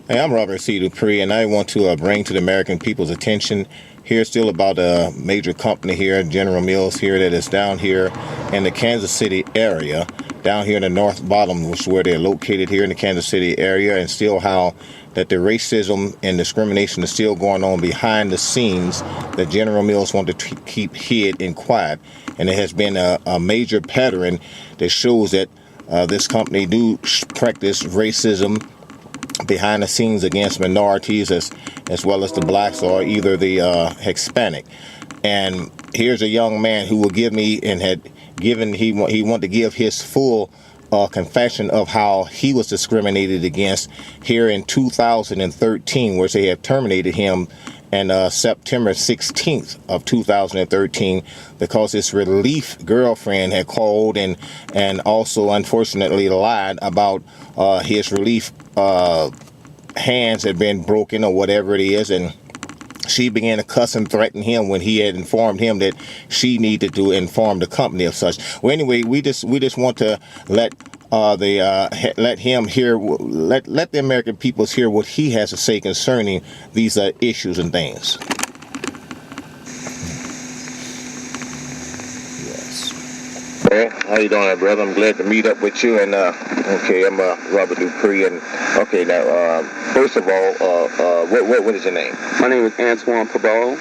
Hey, I'm Robert C. Dupree, and I want to bring to the American people's attention here still about a major company here, General Mills here, that is down here in the Kansas City area, down here in the North Bottom, which is where they're located here in the Kansas City area, and still how that the racism and discrimination is still going on behind the scenes that General Mills want to keep hid and quiet. And it has been a major pattern that shows that this company do practice racism behind the scenes against minorities as well as the blacks or either the Hispanic. And here's a young man who will give me and had given he wanted to give his full confession of how he was discriminated against here in 2013, where they have terminated him and September 16th of 2013 because his relief girlfriend had called and also unfortunately lied about his relief hands had been broken or whatever it is, and she began to cuss and threaten him when he had informed him that she needed to inform the company of such. Well, anyway, we just want to let him hear, let the American peoples hear what he has to say concerning these issues and things. Hey, how you doing, brother? I'm glad to meet up with you. And okay, I'm Robert Dupree. And okay, now first of all, what is your name? My name is Antoine Pabot.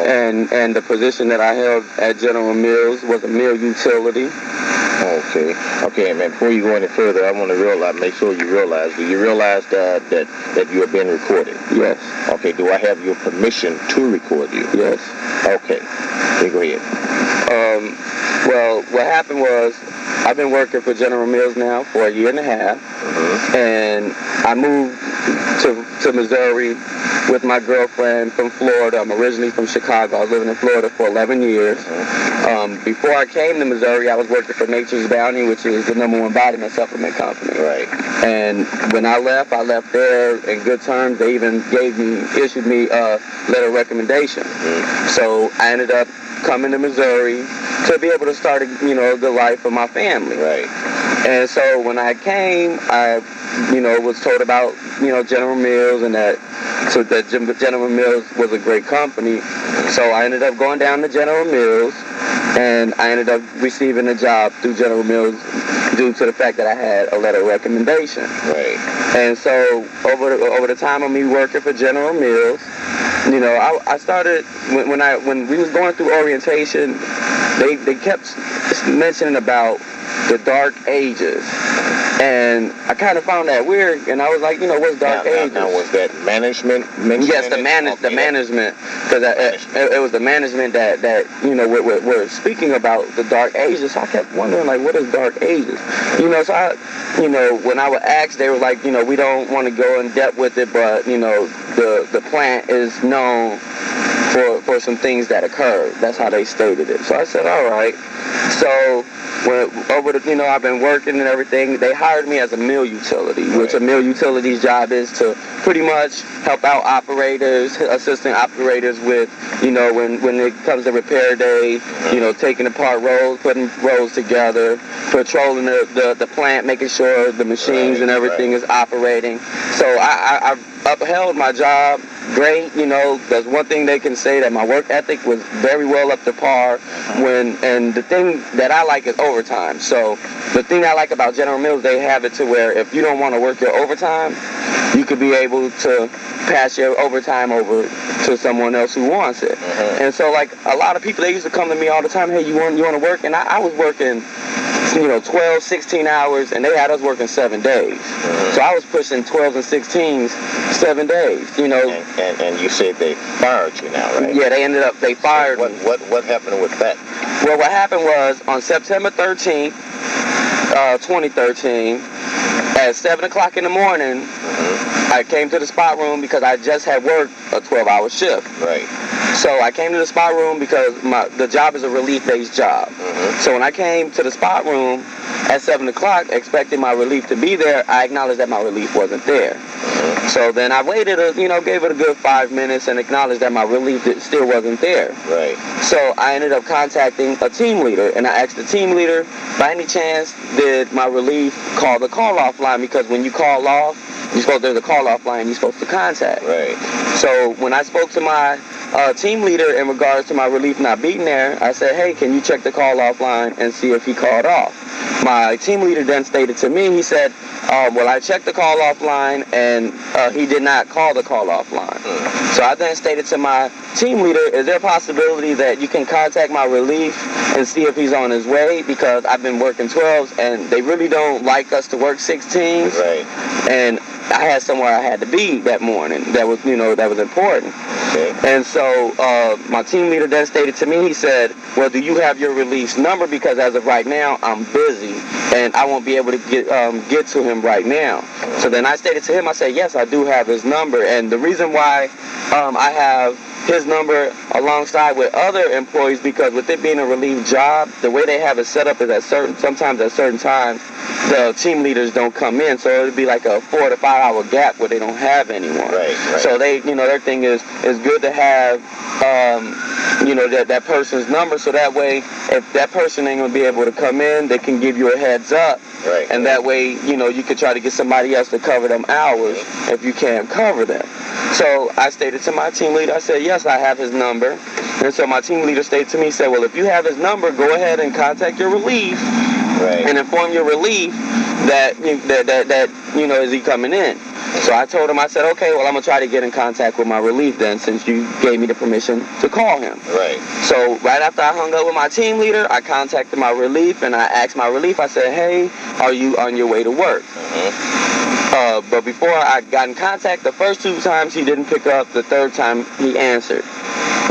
And the position that I held at General Mills was a mill utility. Okay, man. Before you go any further, I want to make sure you realize. Do you realize that you are being recorded? Yes. Okay. Do I have your permission to record you? Yes. Okay. Go ahead. Well, what happened was I've been working for General Mills now for a year and a half, and I moved to Missouri with my girlfriend from Florida. I'm originally from Chicago. I was living in Florida for 11 years. Before I came to Missouri, I was working for Nature's Bounty, which is the #1 vitamin supplement company. Right. And when I left there in good terms. They even issued me a letter of recommendation. So I ended up coming to Missouri to be able to start, the life of my family. Right. And so when I came, I, was told about, General Mills and that General Mills was a great company. So I ended up going down to General Mills, and I ended up receiving a job through General Mills due to the fact that I had a letter of recommendation. Right. And so over the time of me working for General Mills, I started when we was going through orientation, they kept mentioning about the dark ages, and I kind of found that weird, and I was like, what's dark ages? Now was that management mentioned? Yes, the management, because it was the management that were speaking about the dark ages. So I kept wondering, like, what is dark ages? So I, when I would ask, they were like, we don't want to go in depth with it, but the plant is known for some things that occurred. That's how they stated it. So I said, all right. So I've been working and everything. They hired me as a mill utility, which a mill utility's job is to pretty much help out operators, assistant operators with, when it comes to repair day, taking apart rolls, putting rolls together, patrolling the plant, making sure the machines and everything is operating. So I upheld my job great. That's one thing they can say, that my work ethic was very well up to par. And the thing that I like is overtime. So the thing I like about General Mills, they have it to where if you don't want to work your overtime, you could be able to pass your overtime over to someone else who wants it. And so, like, a lot of people, they used to come to me all the time, hey, you want to work? And I was working 12, 16 hours, and they had us working 7 days. So I was pushing 12 and 16s 7 days, And you said they fired you now, right? Yeah, they fired me. What happened with that? Well, what happened was on September 13th, 2013, at 7 o'clock in the morning, I came to the spot room because I just had worked a 12-hour shift. Right. So I came to the spot room because the job is a relief-based job. So when I came to the spot room at 7 o'clock, expecting my relief to be there, I acknowledged that my relief wasn't there. So then I waited, gave it a good 5 minutes and acknowledged that my relief still wasn't there. Right. So I ended up contacting a team leader, and I asked the team leader, by any chance, did my relief call the call-off line? Because when you call off, there's a call-off line you're supposed to contact. Right. So when I spoke to my team leader in regards to my relief not being there, I said, hey, can you check the call-off line and see if he called off? My team leader then stated to me, he said, well, I checked the call-off line, and he did not call the call-off line. So I then stated to my team leader, is there a possibility that you can contact my relief and see if he's on his way? Because I've been working 12s, and they really don't like us to work 16s. Right. And I had somewhere I had to be that morning that was, that was important. Okay. And so my team leader then stated to me, he said, well, do you have your release number? Because as of right now, I'm busy, and I won't be able to get to him right now. So then I stated to him, I said, yes, I do have his number. And the reason why I have his number alongside with other employees, because with it being a relief job, the way they have it set up is sometimes at certain times, the team leaders don't come in, so it'll be like a 4 to 5 hour gap where they don't have anyone. Right. So they, their thing is good to have, that person's number, so that way, if that person ain't gonna be able to come in, they can give you a heads up. Right. And that way, you could try to get somebody else to cover them hours if you can't cover them. So I stated to my team leader, I said, yes, I have his number. And so my team leader stated to me, said, well, if you have his number, go ahead and contact your relief. Right. And inform your relief that is he coming in. So I told him, I said, okay, well, I'm going to try to get in contact with my relief then, since you gave me the permission to call him. Right. So right after I hung up with my team leader, I contacted my relief, and I asked my relief, I said, hey, are you on your way to work? But before I got in contact, the first 2 times he didn't pick up, the 3rd time he answered.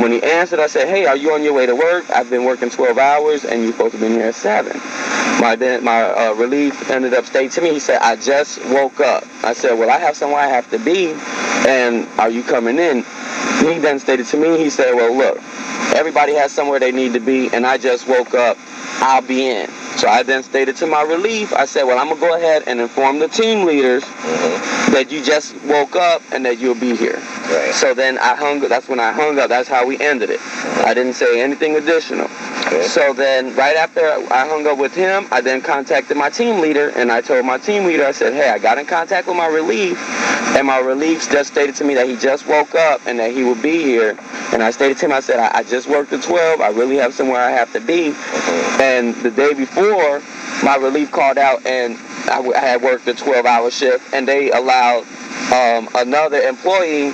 When he answered, I said, hey, are you on your way to work? I've been working 12 hours, and you're supposed to be here at 7. My relief ended up stating to me, he said, I just woke up. I said, well, I have somewhere I have to be, and are you coming in? He then stated to me, he said, well, look, everybody has somewhere they need to be, and I just woke up. I'll be in. So I then stated to my relief, I said, well, I'm going to go ahead and inform the team leaders that you just woke up and that you'll be here. Right. So then that's when I hung up. That's how we ended it. I didn't say anything additional. Okay. So then right after I hung up with him, I then contacted my team leader, and I told my team leader, I said, hey, I got in contact with my relief, and my relief just stated to me that he just woke up and that he would be here. And I stated to him, I said, I just worked at 12. I really have somewhere I have to be. And the day before, my relief called out, and I had worked a 12-hour shift, and they allowed another employee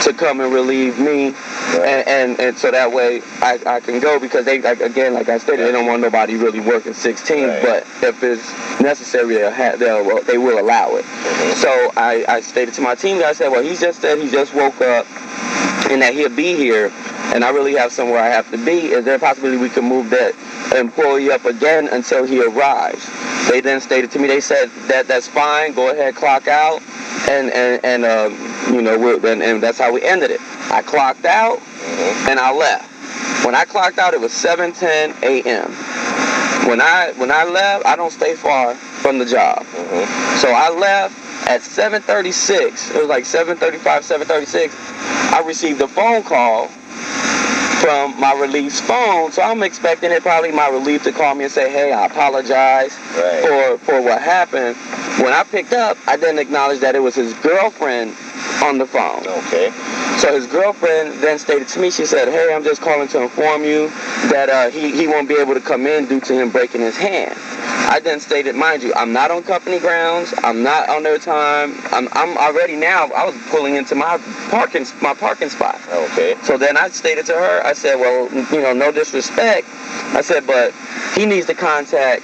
to come and relieve me. And so that way I can go, because they, again, like I stated, they don't want nobody really working 16. Right. But if it's necessary, they will allow it. So I stated to my team, I said, well, he just said he just woke up and that he'll be here, and I really have somewhere I have to be. Is there a possibility we can move that employee up again until he arrives? They then stated to me, they said that's fine, go ahead, clock out, and that's how we ended it. I clocked out and I left. When I clocked out, it was 7:10 a.m. When I left, I don't stay far from the job. So I left at 7:36. It was like 7:35, 7:36. I received a phone call from my relief's phone, so I'm expecting it probably my relief to call me and say, hey, I apologize for what happened. When I picked up, I didn't acknowledge that it was his girlfriend on the phone. Okay. So his girlfriend then stated to me, she said, hey, I'm just calling to inform you that he won't be able to come in due to him breaking his hand. I then stated, mind you, I'm not on company grounds. I'm not on their time. I'm already now, I was pulling into my parking spot. Okay. So then I stated to her, I said, well, no disrespect. I said, but he needs to contact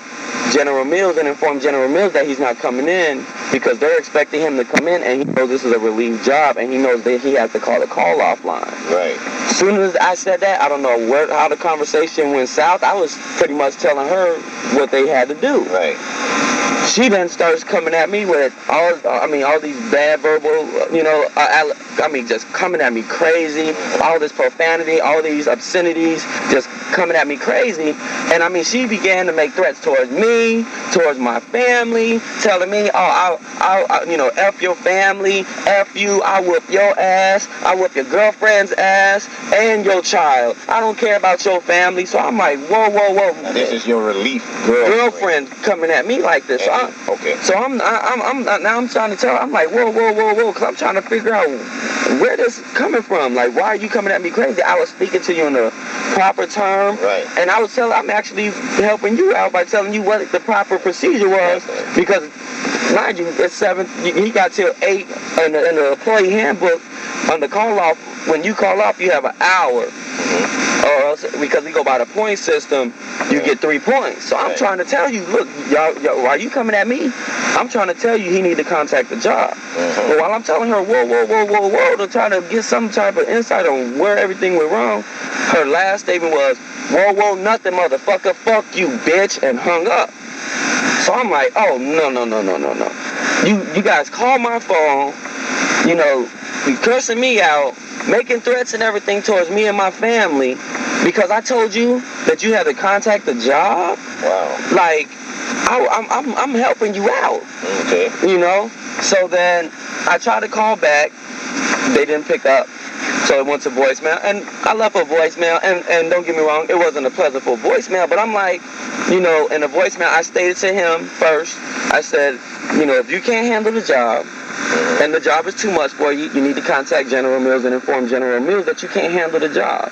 General Mills and inform General Mills that he's not coming in, because they're expecting him to come in, and he knows this is a relief job, and he knows that he has to call the call-off line. Right. As soon as I said that, I don't know how the conversation went south. I was pretty much telling her what they had to do. Right. She then starts coming at me with all these bad verbal, just coming at me crazy, all this profanity, all these obscenities, just coming at me crazy. And she began to make threats towards me, towards my family, telling me, I'll F your family, F you, I'll whoop your ass, I'll whoop your girlfriend's ass, and your child. I don't care about your family. So I'm like, whoa. Now, this is your relief girlfriend coming at me like this. So I'm trying to tell. I'm like, whoa, because I'm trying to figure out where this coming from. Like, why are you coming at me crazy? I was speaking to you in the proper term, Right. and I'm actually helping you out by telling you what the proper procedure was, because mind you, it's 7. He got till 8 in the employee handbook on the call off. When you call off, you have an hour. Or else, because we go by the point system, you get 3 points. So I'm trying to tell you, look, y'all, why are you coming at me? I'm trying to tell you he need to contact the job. But while I'm telling her, whoa, to try to get some type of insight on where everything went wrong, her last statement was, whoa, nothing, motherfucker, fuck you, bitch, and hung up. So I'm like, oh, no. You guys call my phone, you cursing me out, making threats and everything towards me and my family because I told you that you had to contact the job. Wow. Like, I'm helping you out. Okay. So then I tried to call back. They didn't pick up. So it went to voicemail, and I left a voicemail, and don't get me wrong, it wasn't a pleasantful voicemail, but I'm like, in the voicemail, I stated to him first, I said, if you can't handle the job, and the job is too much for you, you need to contact General Mills and inform General Mills that you can't handle the job.